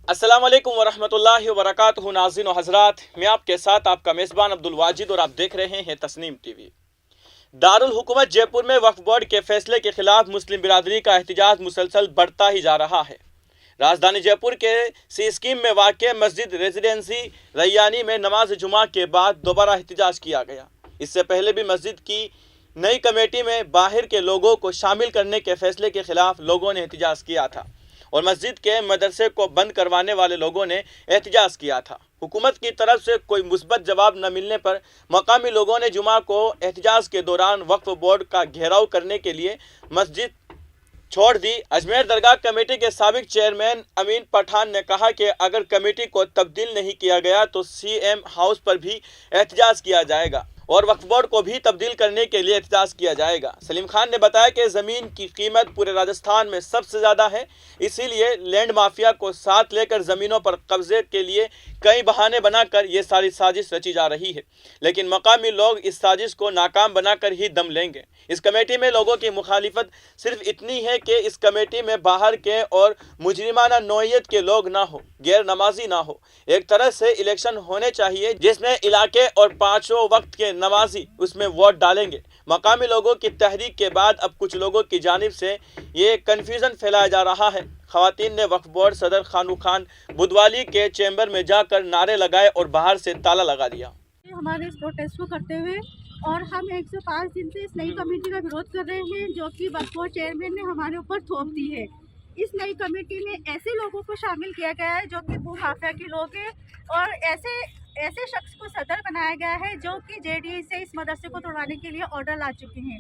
अस्सलाम वालेकुम वरहमतुल्लाहि वबरकातुहू। नाज़रीन व हज़रात, मैं आपके साथ आपका मेज़बान अब्दुल वाजिद और आप देख रहे हैं तस्नीम टीवी। दारुल हुकूमत जयपुर में वक्फ बोर्ड के फैसले के खिलाफ मुस्लिम बिरादरी का एहतजाज मुसलसल बढ़ता ही जा रहा है। राजधानी जयपुर के सी स्कीम में वाक़ मस्जिद रेजिडेंसी रैयानी में नमाज जुमा के बाद दोबारा एहतजाज किया गया। इससे पहले भी मस्जिद की नई कमेटी में बाहर के लोगों को शामिल करने के फैसले के खिलाफ लोगों ने एहतजाज किया था और मस्जिद के मदरसे को बंद करवाने वाले लोगों ने एहतजाज किया था। हुकूमत की तरफ से कोई मुस्बत जवाब न मिलने पर मकामी लोगों ने जुमा को एहतजाज के दौरान वक्फ बोर्ड का घेराव करने के लिए मस्जिद छोड़ दी। अजमेर दरगाह कमेटी के साबिक चेयरमैन अमीन पठान ने कहा कि अगर कमेटी को तब्दील नहीं किया गया तो सीएम हाउस पर भी एहतजाज किया जाएगा और वक्फ बोर्ड को भी तब्दील करने के लिए एहतजाज किया जाएगा। सलीम खान ने बताया कि ज़मीन की कीमत पूरे राजस्थान में सबसे ज़्यादा है, इसीलिए लैंड माफिया को साथ लेकर ज़मीनों पर कब्जे के लिए कई बहाने बनाकर ये सारी साजिश रची जा रही है, लेकिन मकामी लोग इस साजिश को नाकाम बनाकर ही दम लेंगे। इस कमेटी में लोगों की मुखालिफत सिर्फ इतनी है कि इस कमेटी में बाहर के और मुजरिमाना नौइयत के लोग ना हो, गैर नमाजी ना हो। एक तरह से इलेक्शन होने चाहिए जिसमें इलाके और पाँचों वक्त के नमाजी उसमें वोट डालेंगे। मकामी लोगों की तहरीक के बाद अब कुछ लोगों की जानिब से ये कन्फ्यूज़न फैलाया जा रहा है। ख़वातीन ने वक्फ बोर्ड सदर खानू खान बुधवाली के चैम्बर में जाकर नारे लगाए और बाहर से ताला लगा दिया। हमारे इस प्रोटेस्ट को करते हुए और हम 105 दिन से इस नई कमेटी का विरोध कर रहे हैं जो कि वक्फ बोर्ड चेयरमैन ने हमारे ऊपर थोप दी है। इस नई कमेटी में ऐसे लोगों को शामिल किया गया है जो कि भू माफिया के लोग हैं और ऐसे शख्स को सदर बनाया गया है जो कि जेडीए से इस मदरसे को तोड़वाने के लिए ऑर्डर ला चुके हैं।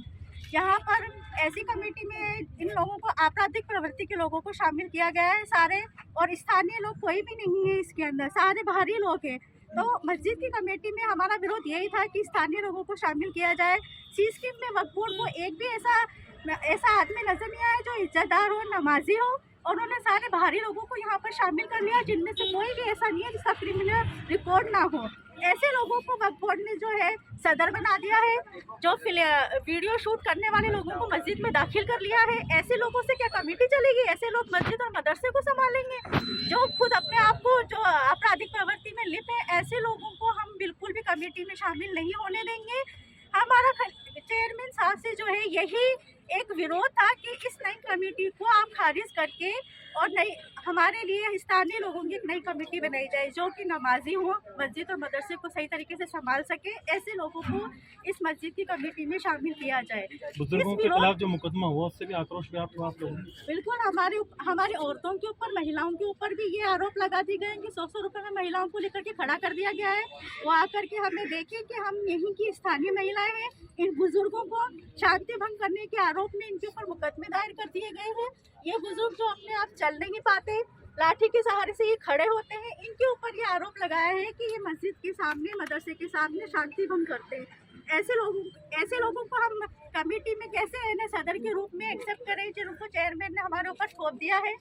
यहाँ पर ऐसी कमेटी में इन लोगों को आपराधिक प्रवृत्ति के लोगों को शामिल किया गया है सारे, और स्थानीय लोग कोई भी नहीं है इसके अंदर, सारे बाहरी लोग हैं। तो मस्जिद की कमेटी में हमारा विरोध यही था कि स्थानीय लोगों को शामिल किया जाए। सी स्कीम में वक्फ बोर्ड को एक भी ऐसा आदमी नजर नहीं आया जो इज्जतदार हो, नमाजी हो, और उन्होंने सारे बाहरी लोगों को यहाँ पर शामिल कर लिया जिनमें से कोई भी ऐसा नहीं है जिसका क्रिमिनल रिकॉर्ड ना हो। ऐसे लोगों को वक्फ बोर्ड ने जो है सदर बना दिया है, जो वीडियो शूट करने वाले लोगों को मस्जिद में दाखिल कर लिया है। ऐसे लोगों से क्या कमेटी चलेगी? ऐसे लोग मस्जिद और मदरसे को संभालेंगे जो खुद अपने आप को जो आपराधिक प्रवृत्ति में लिप्त है। ऐसे लोगों को हम बिल्कुल भी कमेटी में शामिल नहीं होने देंगे। हमारा चेयरमैन साहब से जो है यही एक विरोध था कि इस नई कमेटी को आप खारिज करके और नई हमारे लिए स्थानीय लोगों की एक नई कमेटी बनाई जाए जो कि नमाजी हो, मस्जिद और मदरसे को सही तरीके से संभाल सके। ऐसे लोगों को इस मस्जिद की कमेटी में शामिल किया जाए। बुजुर्गों के खिलाफ जो मुकदमा हुआ उससे भी आक्रोश व्याप्त हुआ आप लोगों ने? बिल्कुल, हमारी औरतों के ऊपर, महिलाओं के ऊपर भी ये आरोप लगा दिए गए कि 100 रुपये में महिलाओं को लेकर के खड़ा कर दिया गया है। वो आकर के हमें देखे कि हम यहीं की स्थानीय महिलाएं हैं। इन बुजुर्गों को शांति भंग करने के आरोप में इनके ऊपर मुकदमे दायर कर दिए गए हैं। ये बुजुर्ग जो अपने आप चल नहीं पाते, लाठी के सहारे से ये खड़े होते हैं, इनके ऊपर ये आरोप लगाया है कि ये मस्जिद के सामने, मदरसे के सामने शांति भंग करते हैं। ऐसे लोगों को हम कमेटी में कैसे इन्हें सदर के रूप में एक्सेप्ट करें जिनको चेयरमैन ने हमारे ऊपर थोप दिया है।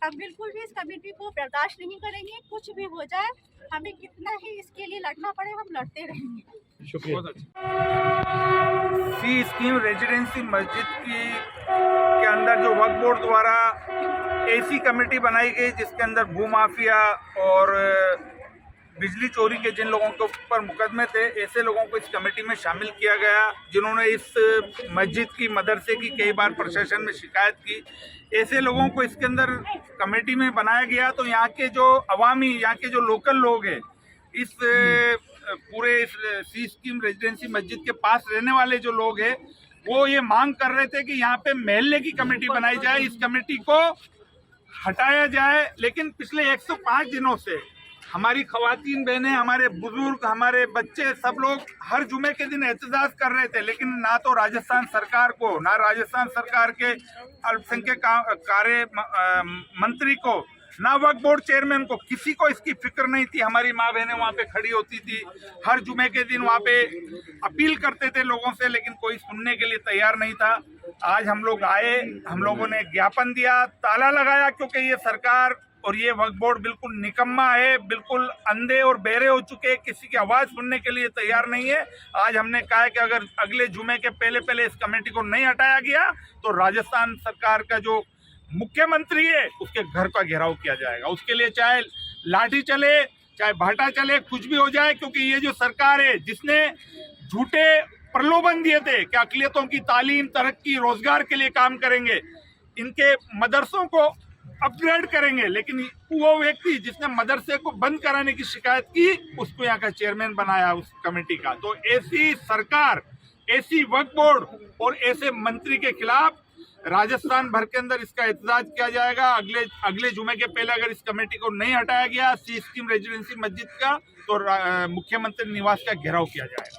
हम बिल्कुल भी इस कमेटी को बर्दाश्त नहीं करेंगे। कुछ भी हो जाए, हमें कितना ही इसके लिए लड़ना पड़े, हम लड़ते रहेंगे। शुक्रिया। सी स्कीम रेजिडेंसी मस्जिद के अंदर जो वक्फ बोर्ड द्वारा ऐसी कमेटी बनाई गई जिसके अंदर भू माफिया और बिजली चोरी के जिन लोगों के ऊपर मुकदमे थे, ऐसे लोगों को इस कमेटी में शामिल किया गया जिन्होंने इस मस्जिद की, मदरसे की कई बार प्रशासन में शिकायत की। ऐसे लोगों को इसके अंदर कमेटी में बनाया गया तो यहाँ के जो अवामी, यहाँ के जो लोकल लोग हैं, इस पूरे इस सी स्कीम रेजिडेंसी मस्जिद के पास रहने वाले जो लोग हैं, वो ये मांग कर रहे थे कि यहाँ पे महल्ले की कमेटी बनाई जाए, इस कमेटी को हटाया जाए। लेकिन पिछले 105 दिनों से हमारी खवातीन बहनें, हमारे बुजुर्ग, हमारे बच्चे, सब लोग हर जुमे के दिन एहतजाज कर रहे थे, लेकिन ना तो राजस्थान सरकार को, ना राजस्थान सरकार के अल्पसंख्यक कार्य मंत्री को, ना वक्फ बोर्ड चेयरमैन को, किसी को इसकी फिक्र नहीं थी। हमारी माँ बहनें वहाँ पे खड़ी होती थी, हर जुमे के दिन वहाँ पे अपील करते थे लोगों से, लेकिन कोई सुनने के लिए तैयार नहीं था। आज हम लोग आए, हम लोगों ने ज्ञापन दिया, ताला लगाया, क्योंकि ये सरकार और ये वक्फ बोर्ड बिल्कुल निकम्मा है, बिल्कुल अंधे और बहरे हो चुके हैं, किसी की आवाज़ सुनने के लिए तैयार नहीं है। आज हमने कहा है कि अगर अगले जुमे के पहले इस कमेटी को नहीं हटाया गया तो राजस्थान सरकार का जो मुख्यमंत्री है उसके घर का घेराव किया जाएगा। उसके लिए चाहे लाठी चले, चाहे भाटा चले, कुछ भी हो जाए, क्योंकि ये जो सरकार है जिसने झूठे प्रलोभन दिए थे कि अक़लियतों की तालीम, तरक्की, रोजगार के लिए काम करेंगे, इनके मदरसों को अपग्रेड करेंगे, लेकिन वो व्यक्ति जिसने मदरसे को बंद कराने की शिकायत की उसको यहाँ का चेयरमैन बनाया उस कमेटी का। तो ऐसी सरकार, ऐसी वक्फ बोर्ड और ऐसे मंत्री के खिलाफ राजस्थान भर के अंदर इसका एहतजाज किया जाएगा। अगले जुमे के पहले अगर इस कमेटी को नहीं हटाया गया सी स्कीम रेजिडेंसी मस्जिद का, तो मुख्यमंत्री निवास का घेराव किया जाएगा।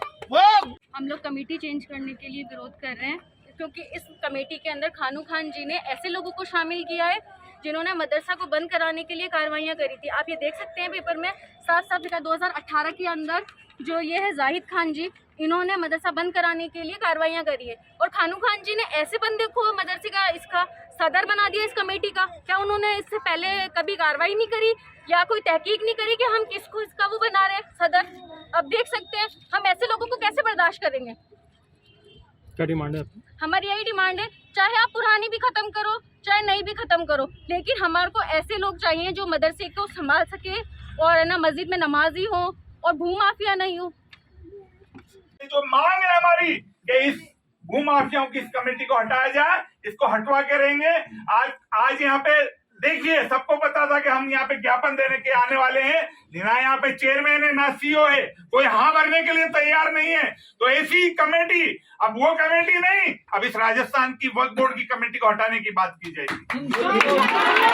हम लोग कमेटी चेंज करने के लिए विरोध कर रहे हैं, क्योंकि इस कमेटी के अंदर खानू खान जी ने ऐसे लोगों को शामिल किया है जिन्होंने मदरसा को बंद कराने के लिए कार्रवाइयाँ करी थी। आप ये देख सकते हैं पेपर में, साफ साफ लिखा 2018 के अंदर जो ये है जाहिद खान जी, इन्होंने मदरसा बंद कराने के लिए कार्रवाइयाँ करी है। और खानू खान जी ने ऐसे बंदे को मदरसे का इसका सदर बना दिया इस कमेटी का। क्या उन्होंने इससे पहले कभी कार्रवाई नहीं करी या कोई तहकीक नहीं करी कि हम किसको इसका वो बना रहे हैं सदर? अब देख सकते हैं, हम ऐसे लोगों को कैसे बर्दाश्त करेंगे। क्या डिमांड है आपकी? हमारी यही डिमांड है, चाहे आप पुरानी भी खत्म करो, चाहे नई भी खत्म करो, लेकिन हमारे को ऐसे लोग चाहिए जो मदरसे को संभाल सके और ना मस्जिद में नमाजी हो और भूमाफिया नहीं हो। जो मांग है हमारी कि इस भूमाफियाओं की इस कमेटी को हटाया जाए, इसको हटवा के रहेंगे। आज यहाँ पे देखिए, सबको पता था कि हम यहाँ पे ज्ञापन देने के आने वाले हैं, ना यहाँ पे चेयरमैन है ना सीईओ है, कोई हाँ भरने के लिए तैयार नहीं है। तो ऐसी कमेटी, अब वो कमेटी नहीं, अब इस राजस्थान की वक्फ बोर्ड की कमेटी को हटाने की बात की जाएगी।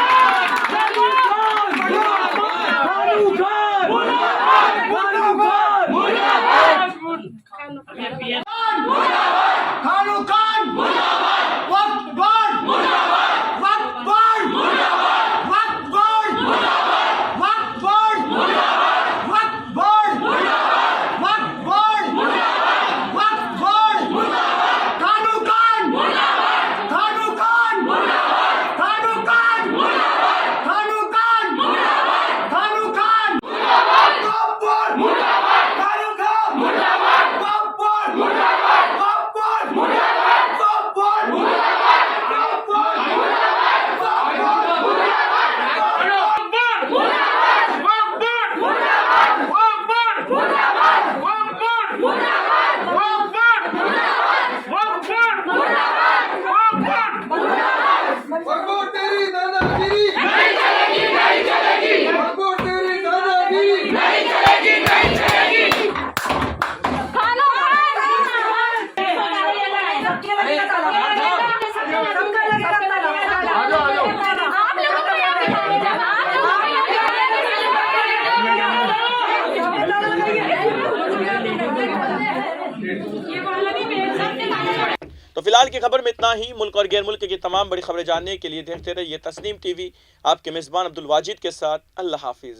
तो फिलहाल की खबर में इतना ही। मुल्क और गैर मुल्क की तमाम बड़ी खबरें जानने के लिए देखते रहिए तस्नीम टीवी। आपके मेज़बान अब्दुल वाजिद के साथ। अल्लाह हाफिज।